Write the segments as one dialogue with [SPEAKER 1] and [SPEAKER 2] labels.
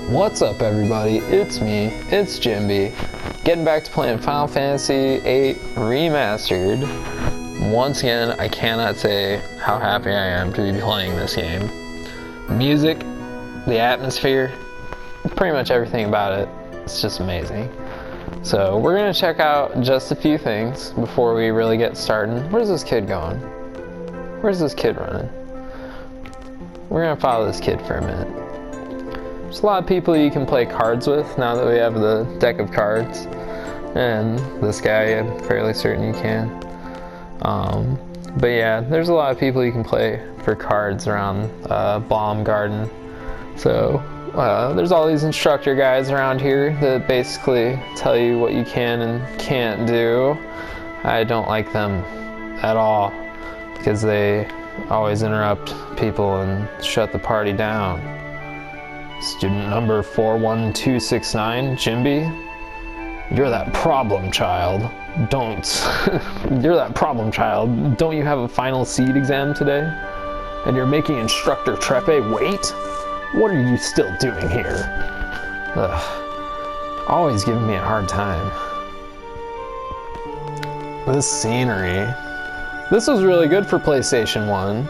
[SPEAKER 1] What's up everybody, it's me, it's Jimby, getting back to playing Final Fantasy VIII Remastered. Once again, I cannot say how happy I am to be playing this game. The music, the atmosphere, pretty much everything about it, it's just amazing. So we're going to check out just a few things before we really get started. Where's this kid going? Where's this kid running? We're going to follow this kid for a minute. There's a lot of people you can play cards with now that we have the deck of cards. And this guy, I'm fairly certain you can. But yeah, there's a lot of people you can play for cards around Baum Garden. So there's all these instructor guys around here that basically tell you what you can and can't do. I don't like them at all because they always interrupt people and shut the party down. Student number 41269, Jimby, you're that problem child. You're that problem child. Don't you have a final seed exam today? And you're making instructor Treppe wait? What are you still doing here? Ugh. Always giving me a hard time. This scenery. This was really good for PlayStation 1.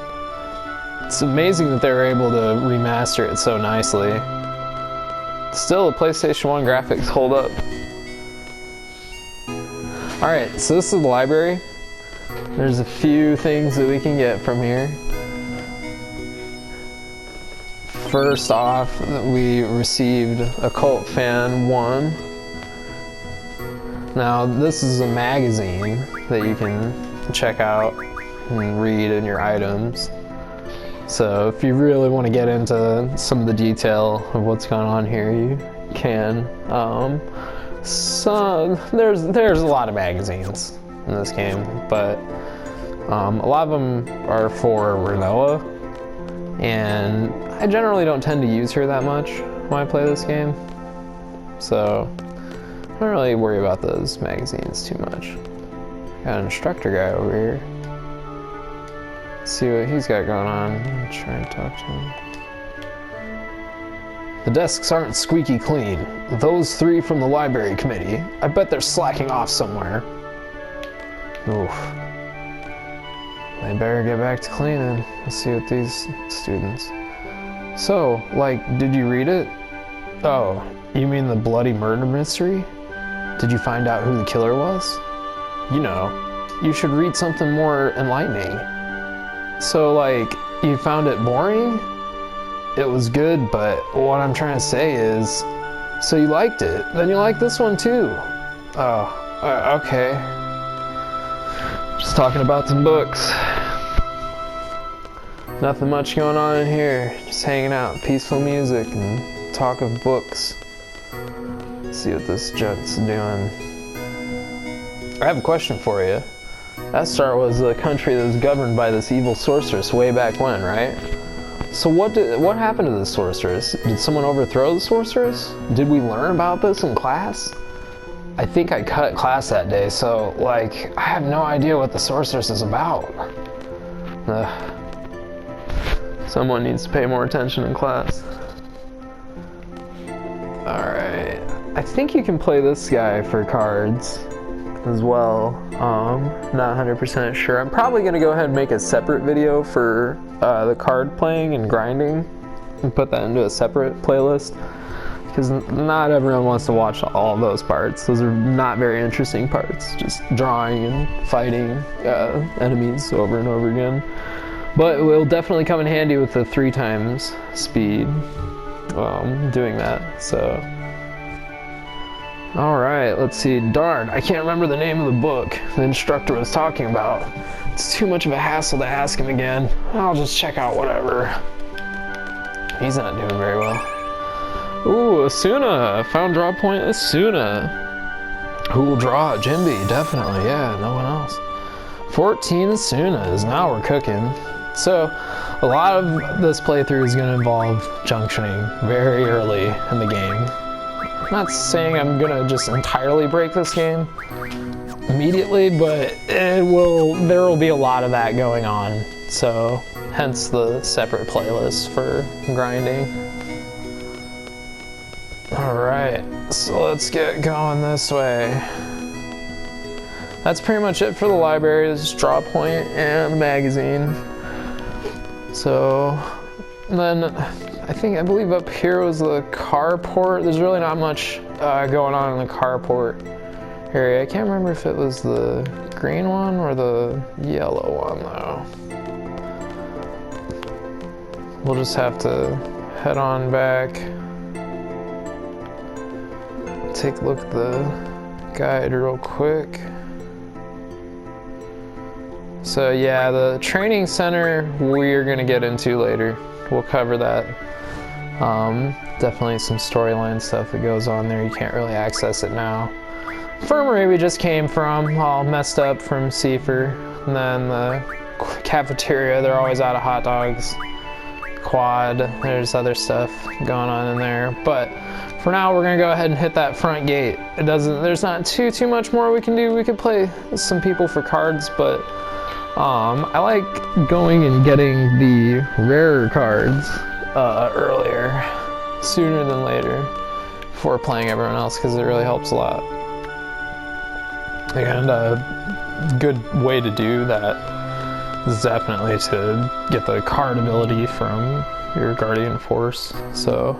[SPEAKER 1] It's amazing that they were able to remaster it so nicely. Still, the PlayStation 1 graphics hold up. Alright, so this is the library. There's a few things that we can get from here. First off, we received Occult Fan 1. Now, this is a magazine that you can check out and read in your items. So if you really want to get into some of the detail of what's going on here, you can. So there's a lot of magazines in this game, but a lot of them are for Renoa, and I generally don't tend to use her that much when I play this game, so I don't really worry about those magazines too much. Got an instructor guy over here. See what he's got going on. I'm gonna try and talk to him. The desks aren't squeaky clean. Those three from the library committee, I bet they're slacking off somewhere. Oof. They better get back to cleaning. Let's see what these students. So, like, did you read it? Oh, you mean the bloody murder mystery? Did you find out who the killer was? You know, you should read something more enlightening. So, like, you found it boring? It was good, but what I'm trying to say is, so you liked it, then you like this one too. Oh, okay. Just talking about some books. Nothing much going on in here. Just hanging out, peaceful music, and talk of books. Let's see what this junk's doing. I have a question for you. Estar was a country that was governed by this evil sorceress way back when, right? So what happened to the sorceress? Did someone overthrow the sorceress? Did we learn about this in class? I think I cut class that day, so, like, I have no idea what the sorceress is about. Someone needs to pay more attention in class. Alright. I think you can play this guy for cards as well. Not 100% sure. I'm probably going to go ahead and make a separate video for the card playing and grinding and put that into a separate playlist because not everyone wants to watch all of those parts. Those are not very interesting parts, just drawing and fighting enemies over and over again. But it will definitely come in handy with the 3 times speed doing that. So alright, let's see. Darn, I can't remember the name of the book the instructor was talking about. It's too much of a hassle to ask him again. I'll just check out whatever. He's not doing very well. Ooh, Asuna! Found draw point Asuna. Who will draw? Jimby, definitely. Yeah, no one else. 14 Asunas. Now we're cooking. So, a lot of this playthrough is going to involve junctioning very early in the game. I'm not saying I'm gonna just entirely break this game immediately, but there will be a lot of that going on. So, hence the separate playlist for grinding. Alright, so let's get going this way. That's pretty much it for the library. This is draw point and the magazine. So then I believe up here was the carport. There's really not much going on in the carport area. I can't remember if it was the green one or the yellow one though. We'll just have to head on back. Take a look at the guide real quick. So yeah, the training center we're gonna get into later. We'll cover that. Definitely some storyline stuff that goes on there. You can't really access it now. Infirmary we just came from, all messed up from Seifer. And then the cafeteria, they're always out of hot dogs. Quad, there's other stuff going on in there. But for now, we're gonna go ahead and hit that front gate. There's not too much more we can do. We could play some people for cards, but I like going and getting the rarer cards earlier, sooner than later, before playing everyone else, because it really helps a lot. And a good way to do that is definitely to get the card ability from your Guardian Force. So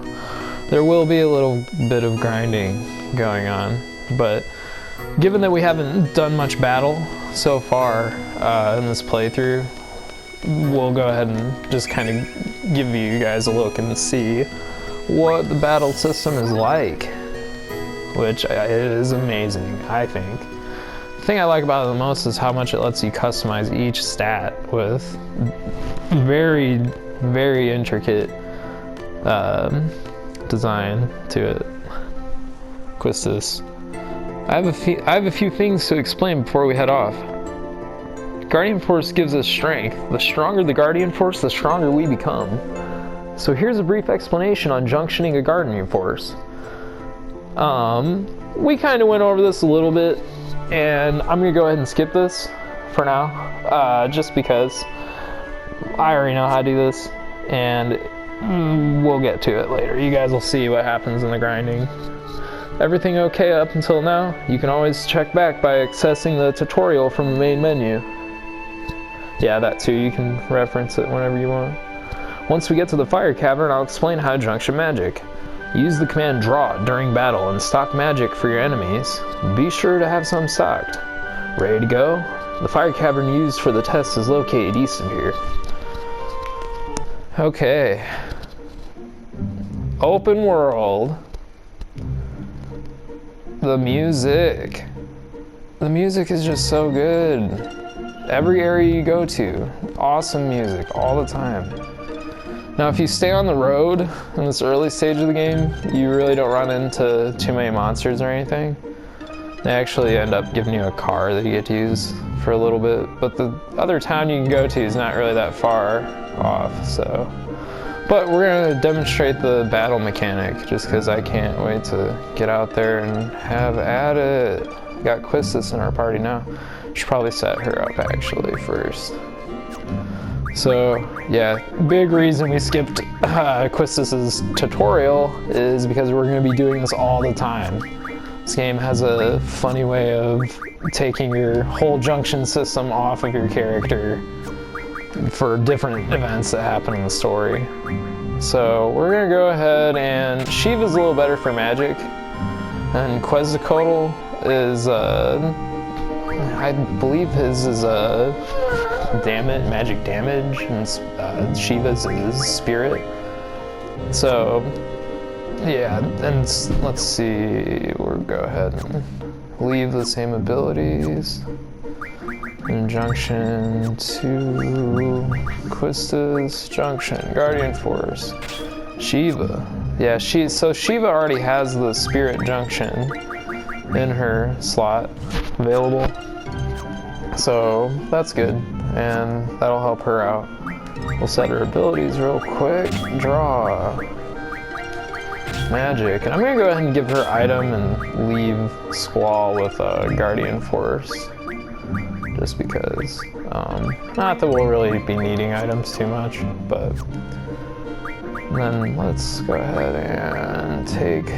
[SPEAKER 1] there will be a little bit of grinding going on, but given that we haven't done much battle so far in this playthrough, we'll go ahead and just kind of give you guys a look and see what the battle system is like, which it is amazing, I think. The thing I like about it the most is how much it lets you customize each stat with very, very intricate design to it. Quistis. I have a few things to explain before we head off. Guardian Force gives us strength. The stronger the Guardian Force, the stronger we become. So here's a brief explanation on junctioning a Guardian Force. We kind of went over this a little bit, and I'm gonna go ahead and skip this for now, just because I already know how to do this, and we'll get to it later. You guys will see what happens in the grinding. Everything okay up until now? You can always check back by accessing the tutorial from the main menu. Yeah, that too, you can reference it whenever you want. Once we get to the fire cavern, I'll explain how to junction magic. Use the command draw during battle and stock magic for your enemies. Be sure to have some stocked. Ready to go? The fire cavern used for the test is located east of here. Okay. Open world. The music. The music is just so good. Every area you go to, awesome music all the time. Now if you stay on the road in this early stage of the game, you really don't run into too many monsters or anything. They actually end up giving you a car that you get to use for a little bit, but the other town you can go to is not really that far off, so. But we're gonna demonstrate the battle mechanic just because I can't wait to get out there and have at it. Got Quistis in our party now. Should probably set her up actually first. So yeah, big reason we skipped Quistis' tutorial is because we're going to be doing this all the time. This game has a funny way of taking your whole junction system off of your character for different events that happen in the story. So we're going to go ahead and Shiva's a little better for magic, and Quetzalcoatl is I believe his is magic damage, and Shiva's is spirit. So yeah, and let's see, we'll go ahead and leave the same abilities. Junction to Quistis, Junction, Guardian Force, Shiva. Yeah, so Shiva already has the Spirit Junction in her slot available. So that's good, and that'll help her out. We'll set her abilities real quick. Draw. Magic. And I'm going to go ahead and give her item and leave Squall with Guardian Force. Just because, not that we'll really be needing items too much, but And then let's go ahead and take,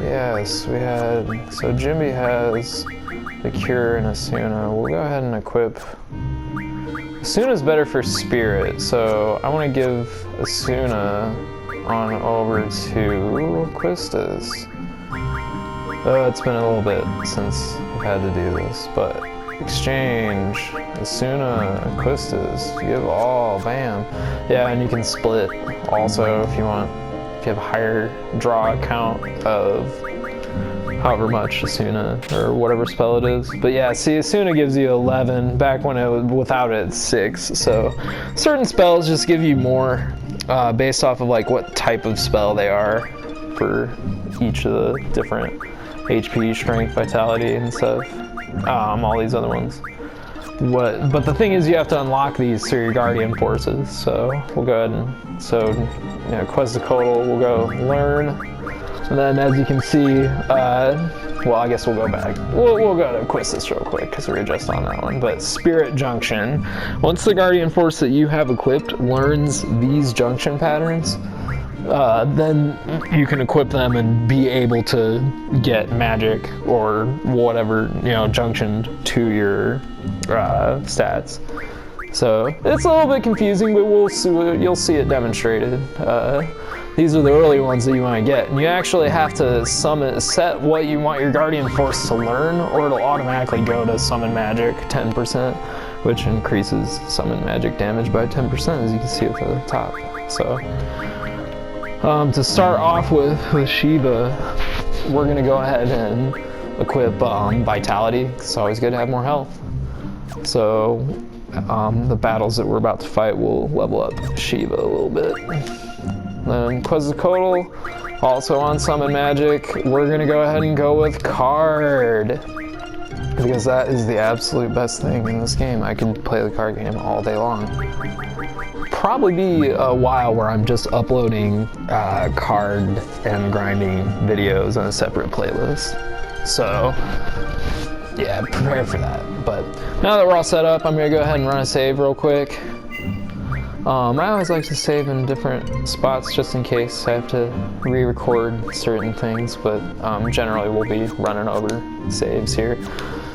[SPEAKER 1] yes, we had, so Jimby has the Cure and Asuna. We'll go ahead and equip. Asuna's better for Spirit, so I want to give Asuna on over to Quistis. It's been a little bit since I've had to do this, but exchange, Asuna, Quistis, give all, bam. Yeah, and you can split also if you want, if you have a higher draw count of however much Asuna, or whatever spell it is. But yeah, see, Asuna gives you 11, back when it was, without it, 6. So certain spells just give you more based off of like what type of spell they are for each of the different HP, strength, vitality, and stuff. All these other ones. But the thing is, you have to unlock these through your Guardian Forces. So we'll go ahead and, so, you know, Quetzalcoatl, we'll go learn. And then as you can see, well, I guess we'll go back. We'll go to Quistis real quick because we were just on that one. But Spirit Junction, once the Guardian Force that you have equipped learns these junction patterns, then you can equip them and be able to get magic or whatever, you know, junctioned to your stats. So it's a little bit confusing, but we'll see, you'll see it demonstrated. These are the early ones that you want to get, and you actually have to set what you want your Guardian Force to learn, or it'll automatically go to Summon Magic 10%, which increases Summon Magic damage by 10%, as you can see at the top. So to start off with Shiva, we're going to go ahead and equip Vitality. It's always good to have more health. So the battles that we're about to fight will level up Shiva a little bit. Then Quetzalcoatl, also on Summon Magic, we're going to go ahead and go with Card. Because that is the absolute best thing in this game. I can play the card game all day long. Probably be a while where I'm just uploading card and grinding videos on a separate playlist. So yeah, prepare for that. But now that we're all set up, I'm gonna go ahead and run a save real quick. I always like to save in different spots just in case I have to re-record certain things, but generally we'll be running over saves here.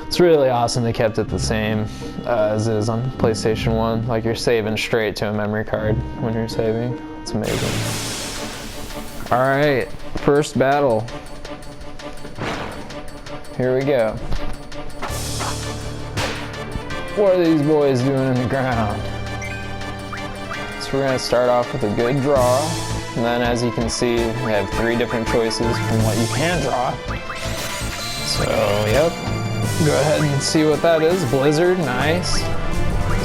[SPEAKER 1] It's really awesome they kept it the same as it is on PlayStation 1. Like, you're saving straight to a memory card when you're saving. It's amazing. Alright, first battle. Here we go. What are these boys doing in the ground? So we're going to start off with a good draw. And then as you can see, we have 3 different choices from what you can draw. So, yep. Go ahead and see what that is. Blizzard, nice.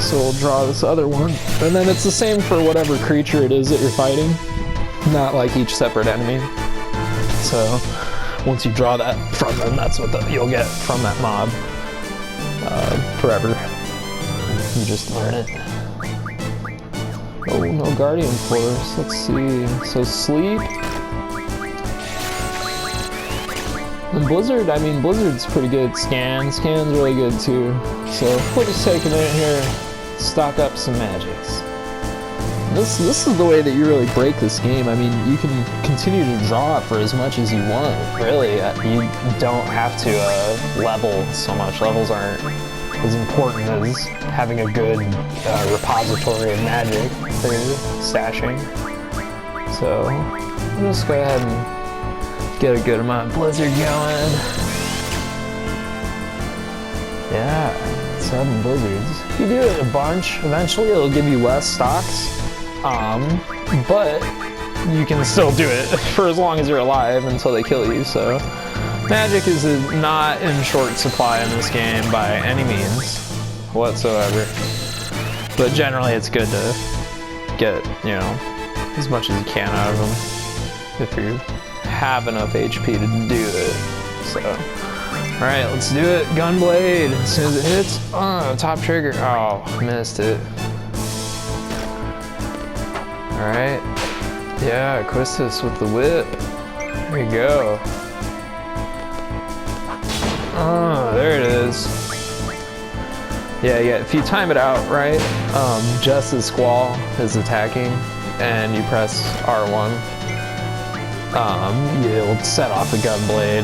[SPEAKER 1] So we'll draw this other one. And then it's the same for whatever creature it is that you're fighting. Not like each separate enemy. So once you draw that from them, that's what you'll get from that mob. Forever. You just learn it. Oh, no Guardian Force. Let's see. So Sleep. And Blizzard, I mean, Blizzard's pretty good. Scan's really good too. So we'll just take a minute here, stock up some magics. This is the way that you really break this game. I mean, you can continue to draw for as much as you want. Really, you don't have to level so much. Levels aren't as important as having a good repository of magic for stashing. So we'll just go ahead and get a good amount of Blizzard going. Yeah, 7 Blizzards. If you do it a bunch, eventually it'll give you less stocks. But you can still do it for as long as you're alive until they kill you. So magic is not in short supply in this game by any means whatsoever. But generally it's good to get, you know, as much as you can out of them if you have enough HP to do it. So, alright, let's do it. Gunblade. As soon as it hits, top trigger. Oh, missed it. Alright. Yeah, Quistis with the whip. There you go. Oh, there it is. Yeah, if you time it out right, just as Squall is attacking, and you press R1, you'll set off a gun blade,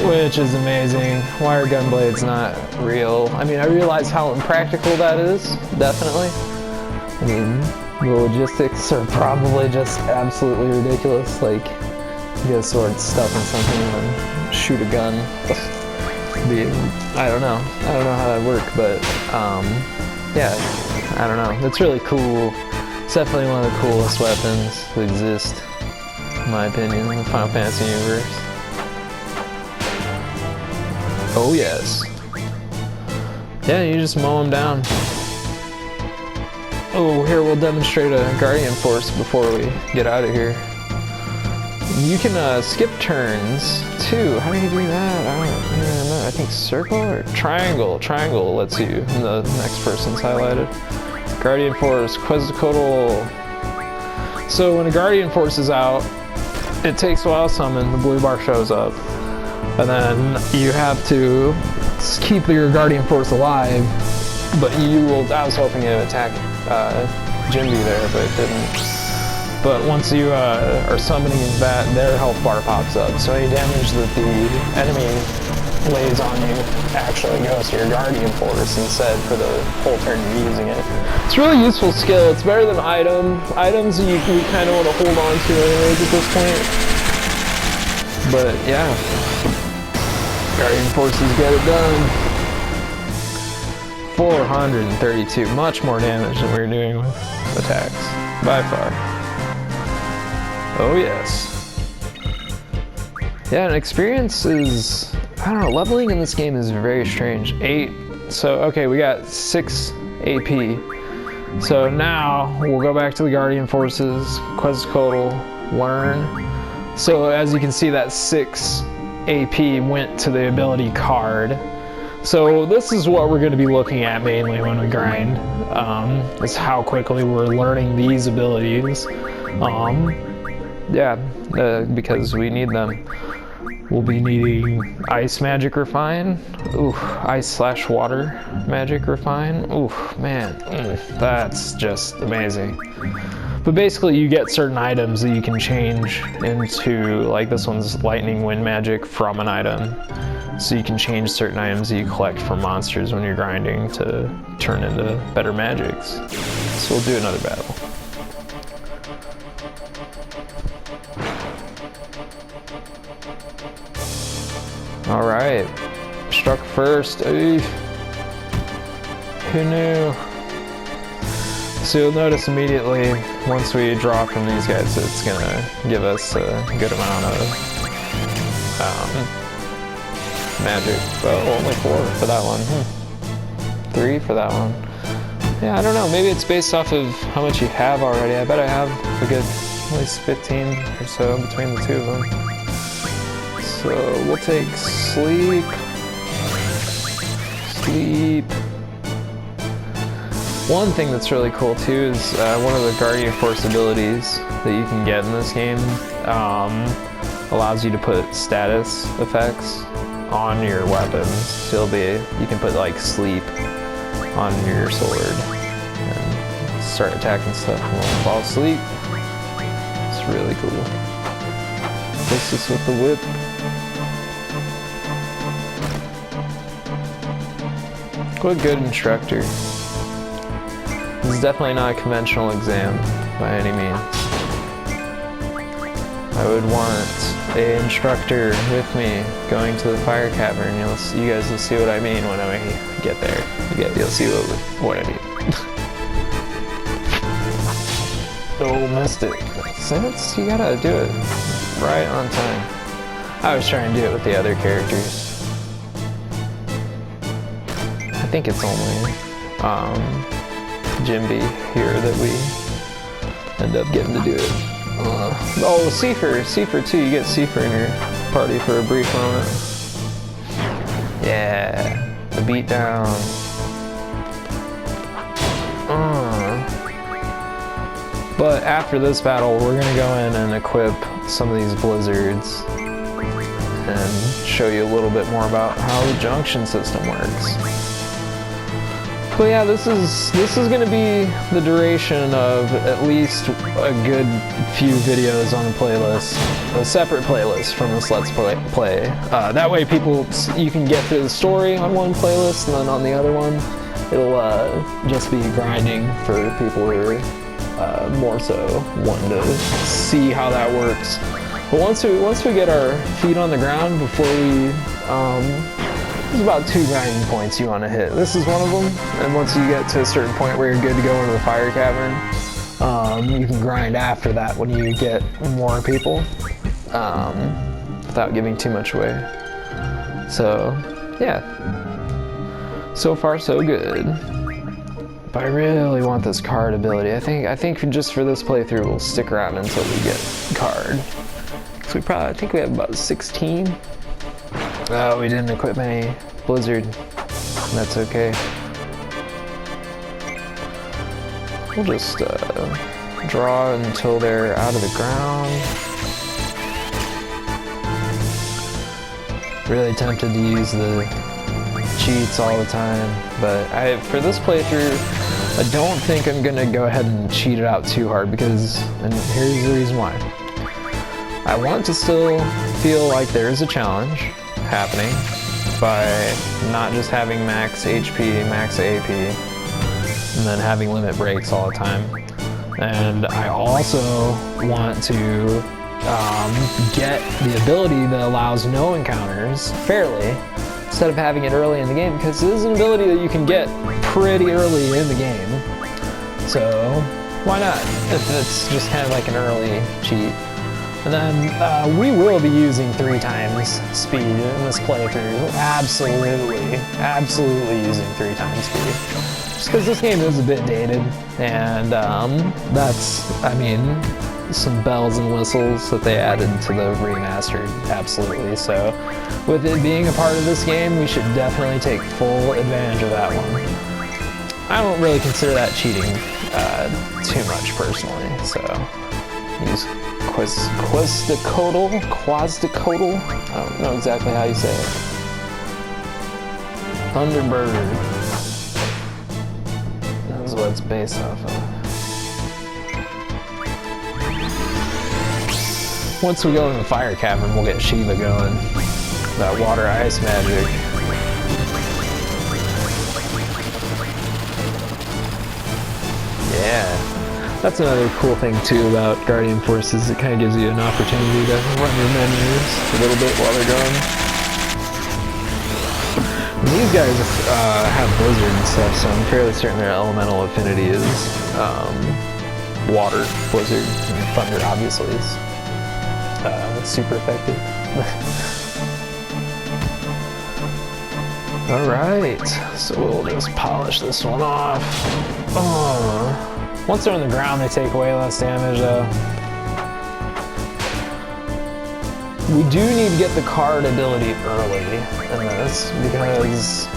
[SPEAKER 1] which is amazing. Why are gun blades not real? I mean, I realize how impractical that is, definitely. I mean, the logistics are probably just absolutely ridiculous. Like, you get a sword stuck in something and then shoot a gun. I don't know how that would work, but yeah, I don't know. It's really cool. It's definitely one of the coolest weapons to exist, in my opinion, in the Final Fantasy universe. Oh yes. Yeah, you just mow them down. Oh, here we'll demonstrate a Guardian Force before we get out of here. You can skip turns too. How do you do that? I don't know. I think circle or triangle. Triangle lets you, and the next person's highlighted. Guardian Force, Quetzalcoatl. So when a Guardian Force is out, it takes a while to summon, the blue bar shows up. And then you have to keep your Guardian Force alive, but you will, I was hoping it would attack Jinbi there, but it didn't. But once you are summoning that, their health bar pops up. So any damage that the enemy lays on you actually goes to your Guardian Force instead for the whole turn you're using it. It's a really useful skill. It's better than items you kind of want to hold on to anyways at this point. But yeah, Guardian Forces get it done. 432, much more damage than we were doing with attacks, by far. Oh yes. Yeah, and experience is, I don't know, leveling in this game is very strange. 8, so okay, we got 6 AP. So now we'll go back to the Guardian Forces, Quetzalcoatl, learn. So as you can see, that 6 AP went to the ability card. So this is what we're going to be looking at mainly when we grind, is how quickly we're learning these abilities. Yeah, because we need them. We'll be needing Ice Magic Refine. Ooh, Ice/Water Magic Refine. Ooh, man, that's just amazing. But basically you get certain items that you can change into, like this one's Lightning Wind Magic from an item. So you can change certain items that you collect from monsters when you're grinding to turn into better magics. So we'll do another battle. Alright, struck first. Oof. Who knew? So you'll notice immediately, once we draw from these guys, it's gonna give us a good amount of magic. But only 4 for that one. 3 for that one. Yeah, I don't know, maybe it's based off of how much you have already. I bet I have a good, at least 15 or so between the two of them. So we'll take sleep. One thing that's really cool too is one of the Guardian Force abilities that you can get in this game allows you to put status effects on your weapons. So you can put like sleep on your sword and start attacking stuff and won't fall asleep. It's really cool. This is with the whip. What a good instructor. This is definitely not a conventional exam by any means. I would want an instructor with me going to the fire cavern. You guys will see what I mean when I get there. You'll see what I mean. Oh, missed it. Since you gotta do it right on time. I was trying to do it with the other characters. I think it's only Jinbi here that we end up getting to do it. Oh, Seifer too. You get Seifer in your party for a brief moment. Yeah, the beatdown. But after this battle, we're gonna go in and equip some of these blizzards and show you a little bit more about how the junction system works. But yeah, this is gonna be the duration of at least a good few videos on the playlist, a separate playlist from this Let's Play. That way you can get through the story on one playlist, and then on the other one, it'll just be grinding for people who are more so wanting to see how that works. But once we get our feet on the ground, before we there's about 2 grinding points you want to hit. This is one of them, and once you get to a certain point where you're good to go into the fire cavern, you can grind after that when you get more people, without giving too much away. So, yeah. So far, so good. But I really want this card ability. I think just for this playthrough, we'll stick around until we get card. So I think we have about 16. Oh, we didn't equip any Blizzard. That's okay. We'll just draw until they're out of the ground. Really tempted to use the cheats all the time, but for this playthrough, I don't think I'm gonna go ahead and cheat it out too hard and here's the reason why. I want to still feel like there is a challenge happening by not just having max HP, max AP, and then having limit breaks all the time. And I also want to get the ability that allows no encounters fairly, instead of having it early in the game, because this is an ability that you can get pretty early in the game. So why not, if it's just kind of like an early cheat. And then we will be using 3 times speed in this playthrough. Absolutely using 3 times speed. Just because this game is a bit dated, and that's, I mean, some bells and whistles that they added to the remastered, absolutely. So with it being a part of this game, we should definitely take full advantage of that one. I don't really consider that cheating too much personally, so use Quetzalcoatl? I don't know exactly how you say it. Thunderbird. That's what it's based off of. Once we go in the fire cavern, we'll get Shiva going. That water ice magic. Yeah. That's another cool thing too about Guardian Forces. It kind of gives you an opportunity to run your menus a little bit while they're going. And these guys have Blizzard and stuff, so I'm fairly certain their elemental affinity is water, Blizzard, and Thunder obviously is super effective. Alright, so we'll just polish this one off. Once they're on the ground, they take way less damage though. We do need to get the card ability early in this, because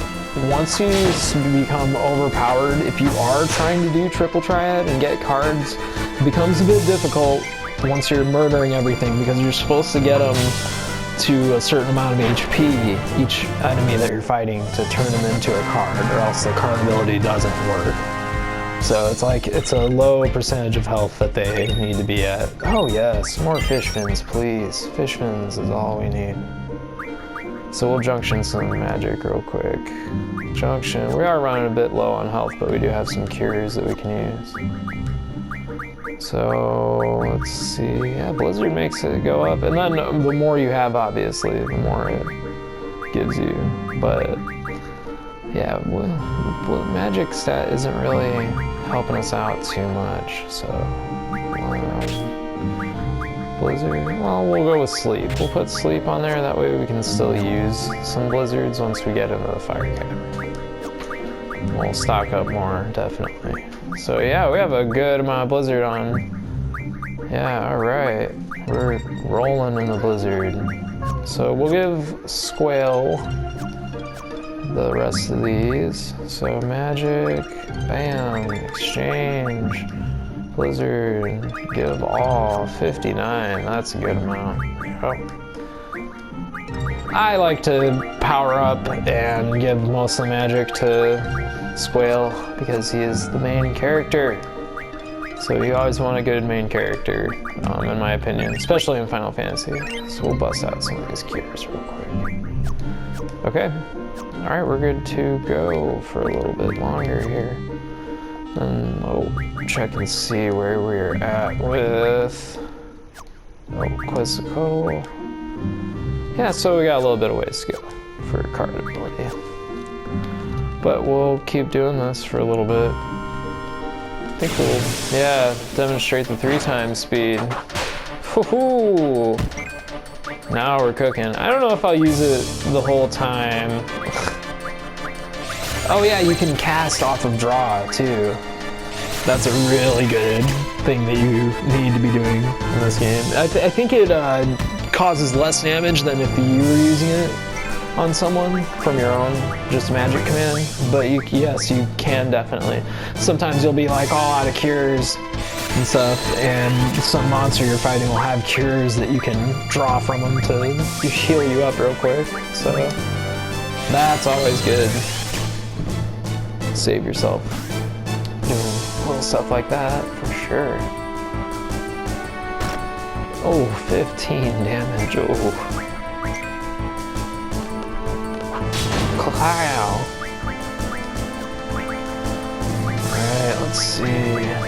[SPEAKER 1] once you become overpowered, if you are trying to do triple triad and get cards, it becomes a bit difficult once you're murdering everything, because you're supposed to get them to a certain amount of HP, each enemy that you're fighting, to turn them into a card, or else the card ability doesn't work. So it's like, it's a low percentage of health that they need to be at. Oh yes, more fish fins, please. Fish fins is all we need. So we'll junction some magic real quick. Junction, we are running a bit low on health, but we do have some cures that we can use. So let's see, yeah, Blizzard makes it go up. And then the more you have, obviously, the more it gives you. But yeah, well, magic stat isn't really helping us out too much, so Blizzard, well, we'll go with sleep. We'll put sleep on there, that way we can still use some blizzards once we get into the fire cavern. We'll stock up more, definitely. So yeah, we have a good amount of blizzard on. Yeah, alright, we're rolling in the blizzard. So we'll give Squale the rest of these. So magic, bam, exchange, blizzard, give all, 59, that's a good amount. Yep. I like to power up and give most of the magic to Squale because he is the main character. So you always want a good main character, in my opinion, especially in Final Fantasy. So we'll bust out some of these cures real quick. Okay. Alright, we're good to go for a little bit longer here. And we'll check and see where we're at with Quizzical. Yeah, so we got a little bit of ways to go for card ability. But we'll keep doing this for a little bit. I think we'll, yeah, demonstrate the 3x speed. Woohoo! Now we're cooking. I don't know if I'll use it the whole time. Oh yeah, you can cast off of draw too. That's a really good thing that you need to be doing in this game. I think it causes less damage than if you were using it on someone from your own just magic command. But yes, you can definitely. Sometimes you'll be like all out of cures and stuff, and some monster you're fighting will have cures that you can draw from them to heal you up real quick. So that's always good. Save yourself doing little stuff like that for sure. Oh, 15 damage. Oh. Wow. Alright, let's see.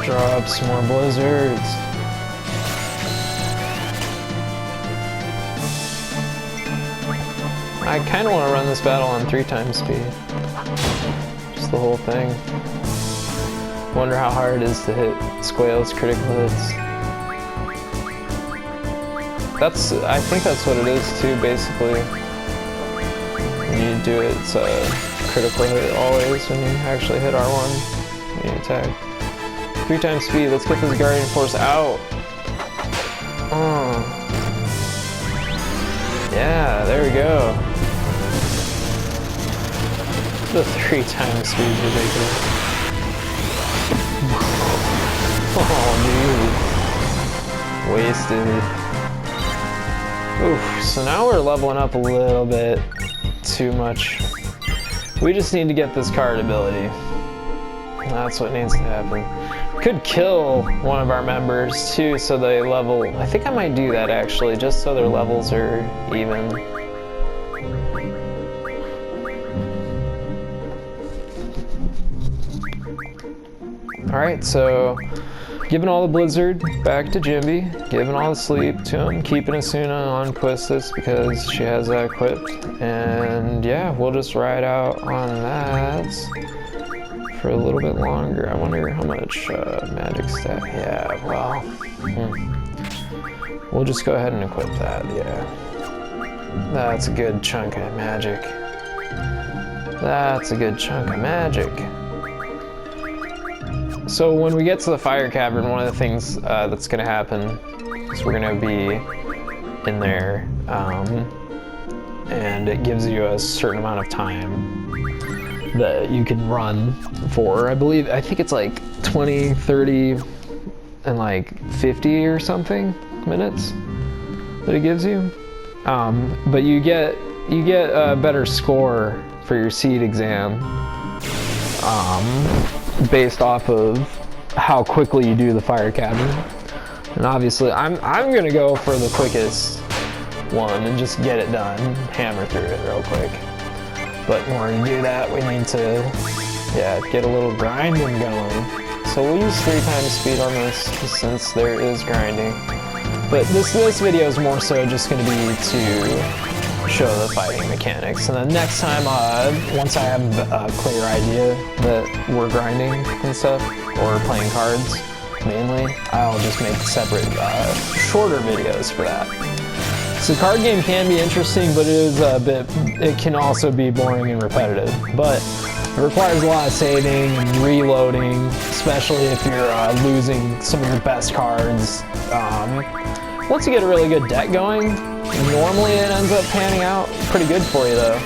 [SPEAKER 1] Draw up some more blizzards. I kind of want to run this battle on 3x speed. Just the whole thing. Wonder how hard it is to hit Squale's critical hits. I think that's what it is too, basically. When you do it, it's a critical hit always when you actually hit R1 when you attack. 3x speed, let's get this Guardian Force out. Yeah, there we go. The 3x speed is ridiculous. Oh, dude. Wasted. Oof, so now we're leveling up a little bit too much. We just need to get this card ability. That's what needs to happen. Could kill one of our members too, so they level. I think I might do that actually, just so their levels are even. Alright, so giving all the blizzard back to Jimby, giving all the sleep to him, keeping Asuna on Quistis because she has that equipped, and yeah, we'll just ride out on that for a little bit longer. I wonder how much magic stat. Yeah, well, we'll just go ahead and equip that. Yeah, that's a good chunk of magic. That's a good chunk of magic. So when we get to the fire cavern, one of the things that's going to happen is we're going to be in there, and it gives you a certain amount of time that you can run for. I think it's like 20, 30, and like 50 or something minutes that it gives you. But you get a better score for your seed exam. Based off of how quickly you do the fire cavern. And obviously I'm gonna go for the quickest one and just get it done, hammer through it real quick. But in order to do that, we need to get a little grinding going. So we'll use 3x speed on this since there is grinding. But this video is more so just gonna be to show the fighting mechanics, and then next time, once I have a clear idea that we're grinding and stuff, or playing cards mainly, I'll just make separate shorter videos for that. So card game can be interesting, but it can also be boring and repetitive, but it requires a lot of saving and reloading, especially if you're losing some of your best cards. Once you get a really good deck going, normally it ends up panning out pretty good for you though,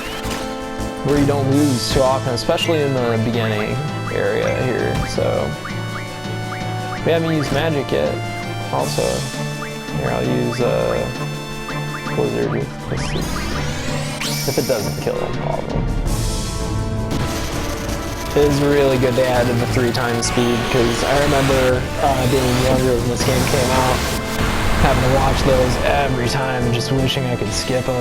[SPEAKER 1] where you don't lose too often, especially in the beginning area here. So we haven't used magic yet. Also, here I'll use blizzard with this, if it doesn't kill all of them.
[SPEAKER 2] It is really good they added the 3x speed, because I remember being younger when this game came out, having to watch those every time and just wishing I could skip them.